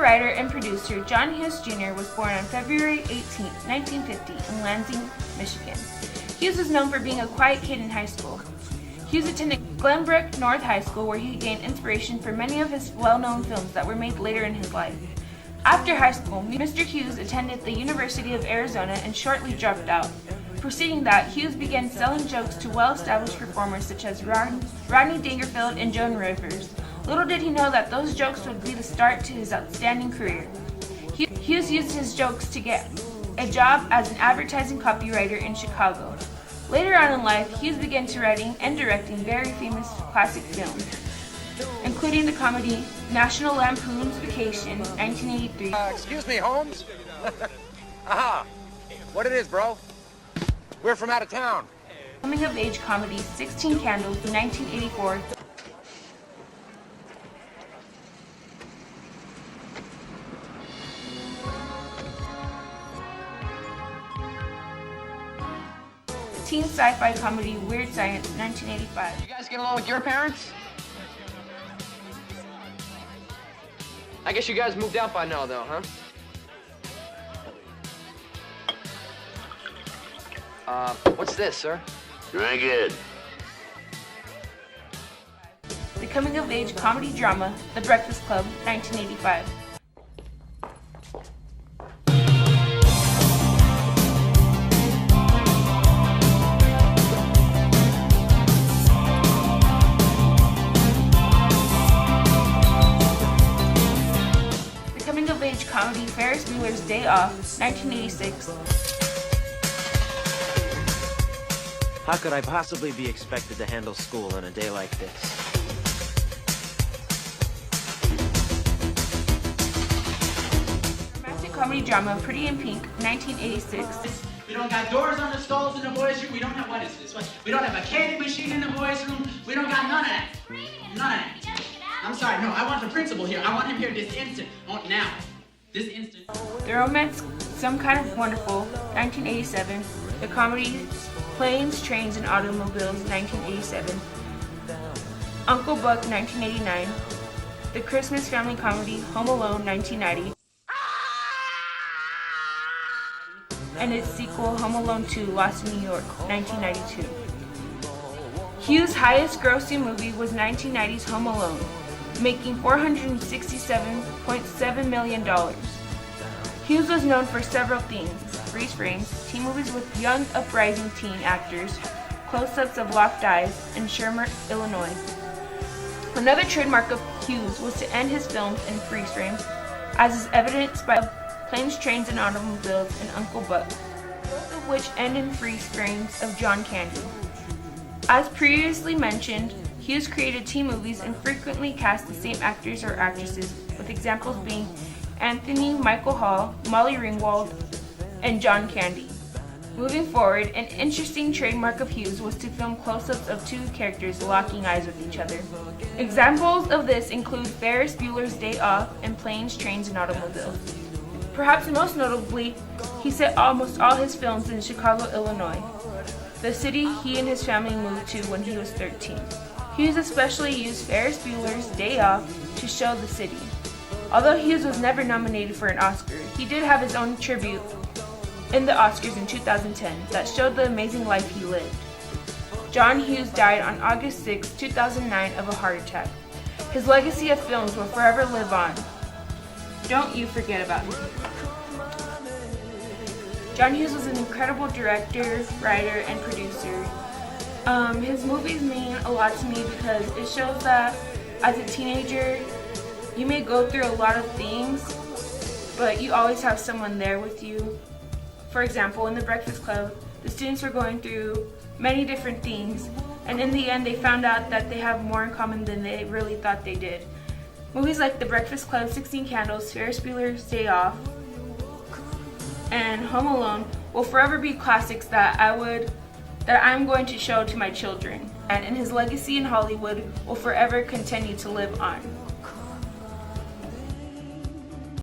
writer and producer John Hughes Jr. was born on February 18, 1950 in Lansing, Michigan. Hughes was known for being a quiet kid in high school. Hughes attended Glenbrook North High School, where he gained inspiration for many of his well-known films that were made later in his life. After high school, Mr. Hughes attended the University of Arizona and shortly dropped out. Preceding that, Hughes began selling jokes to well-established performers such as Rodney Dangerfield and Joan Rivers. Little did he know that those jokes would be the start to his outstanding career. Hughes used his jokes to get a job as an advertising copywriter in Chicago. Later on in life, Hughes began to writing and directing very famous classic films, including the comedy National Lampoon's Vacation, 1983. Excuse me, Holmes? Aha! What it is, bro? We're from out of town. Coming-of-age comedy 16 Candles, 1984. Teen sci-fi comedy Weird Science, 1985. You guys get along with your parents? I guess you guys moved out by now, though, huh? What's this, sir? Drink it. The coming-of-age comedy drama The Breakfast Club, 1985. The coming-of-age comedy Ferris Bueller's Day Off, 1986. How could I possibly be expected to handle school on a day like this? Romantic comedy drama Pretty in Pink, 1986. We don't got doors on the stalls in the boys' room. We don't have, what is this? We don't have a candy machine in the boys' room. We don't got none of that. None of that. I'm sorry, no, I want the principal here. I want him here this instant. Now. This instant. The romance Some Kind of Wonderful, 1987. The comedy Planes, Trains, and Automobiles, 1987. Uncle Buck, 1989. The Christmas family comedy Home Alone, 1990. And its sequel Home Alone 2, Lost in New York, 1992. Hughes' highest grossing movie was 1990's Home Alone, making $467.7 million. Hughes was known for several things: freeze frames, teen movies with young uprising teen actors, close-ups of locked eyes, and Shermer, Illinois. Another trademark of Hughes was to end his films in freeze frames, as is evidenced by Planes, Trains, and Automobiles and Uncle Buck, both of which end in freeze frames of John Candy. As previously mentioned, Hughes created teen movies and frequently cast the same actors or actresses, with examples being Anthony Michael Hall, Molly Ringwald, and John Candy. Moving forward, an interesting trademark of Hughes was to film close-ups of two characters locking eyes with each other. Examples of this include Ferris Bueller's Day Off and Planes, Trains, and Automobiles. Perhaps most notably, he set almost all his films in Chicago, Illinois, the city he and his family moved to when he was 13. Hughes especially used Ferris Bueller's Day Off to show the city. Although Hughes was never nominated for an Oscar, he did have his own tribute in the Oscars in 2010 that showed the amazing life he lived. John Hughes died on August 6, 2009 of a heart attack. His legacy of films will forever live on. Don't you forget about him. John Hughes was an incredible director, writer, and producer. His movies mean a lot to me because it shows that as a teenager, you may go through a lot of things, but you always have someone there with you. For example, in The Breakfast Club, the students were going through many different things, and in the end they found out that they have more in common than they really thought they did. Movies like The Breakfast Club, 16 Candles, Ferris Bueller's Day Off, and Home Alone will forever be classics that I'm going to show to my children, and his legacy in Hollywood will forever continue to live on.